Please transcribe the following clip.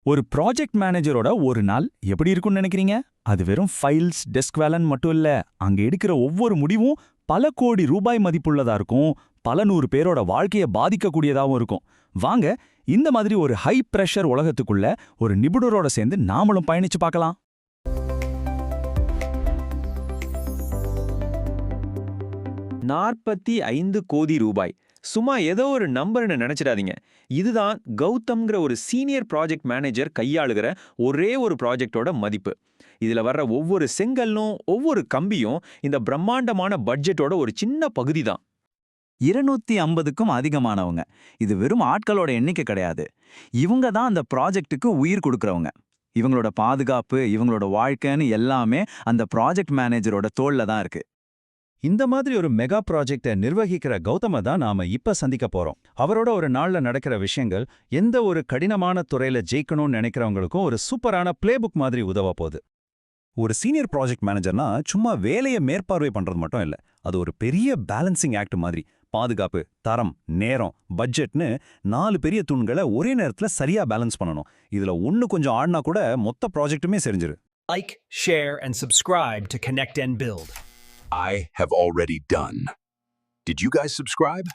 ஒரு ப்ராஜெக்ட் மேனேஜரோட ஒரு நாள் எப்படி இருக்கும்னு நினைக்கிறீங்க? அது வெறும் ஃபைல்ஸ், டெஸ்க் வேலைன்னு மட்டும் இல்ல. அங்க எடுக்கிற ஒவ்வொரு முடிவும் பல கோடி ரூபாய் மதிப்புள்ளதா இருக்கும். பல நூறு பேரோட வாழ்க்கைய பாதிக்கக்கூடியதாவும் இருக்கும். வாங்க, இந்த மாதிரி ஒரு ஹை பிரஷர் உலகத்துக்குள்ள ஒரு நிபுணரோட சேர்ந்து நாமளும் பயணிச்சு பார்க்கலாம். 45 கோடி ரூபாய். சும்மா ஏதோ ஒரு நம்பர்னு நினைச்சிடாதீங்க. இதுதான் கௌதம்ங்கிற ஒரு சீனியர் ப்ராஜெக்ட் மேனேஜர் கையாளுகிற ஒரே ஒரு ப்ராஜெக்டோட மதிப்பு. இதுல வர்ற ஒவ்வொரு செங்கல்லும் ஒவ்வொரு கம்பியும் இந்த பிரம்மாண்டமான பட்ஜெட்டோட ஒரு சின்ன பகுதி தான். 250க்கும் அதிகமானவங்க. இது வெறும் ஆட்களோட எண்ணிக்கை கிடையாது. இவங்க தான் அந்த ப்ராஜெக்ட்டுக்கு உயிர் கொடுக்கறவங்க. இவங்களோட பாதுகாப்பு, இவங்களோட வாழ்க்கைன்னு எல்லாமே அந்த ப்ராஜெக்ட் மேனேஜரோட தோள்ல தான் இருக்கு. இந்த மாதிரி ஒரு மெகா ப்ராஜெக்டை நிர்வகிக்கிற கௌதம தான் நாம இப்ப சந்திக்க போறோம். அவரோட ஒரு நாள்ல நடக்கிற விஷயங்கள் எந்த ஒரு கடினமான துறையில ஜெயிக்கணும்னு நினைக்கிறவங்களுக்கும் ஒரு சூப்பரான பிளேபுக் மாதிரி உதவ போகுது. ஒரு சீனியர் ப்ராஜெக்ட் மேனேஜர்னா சும்மா வேலையை மேற்பார்வை பண்றது மட்டும் இல்ல, அது ஒரு பெரிய பேலன்சிங் ஆக்ட் மாதிரி. பாதுகாப்பு, தரம், நேரம், பட்ஜெட்னு 4 பெரிய தூண்களை ஒரே நேரத்துல சரியா பேலன்ஸ் பண்ணணும். இதுல ஒன்னு கொஞ்சம் ஆடினா கூட மொத்த ப்ராஜெக்ட்டுமே செரிஞ்சிரு. Like, share, and subscribe to Connect and Build. I have already done. Did you guys subscribe?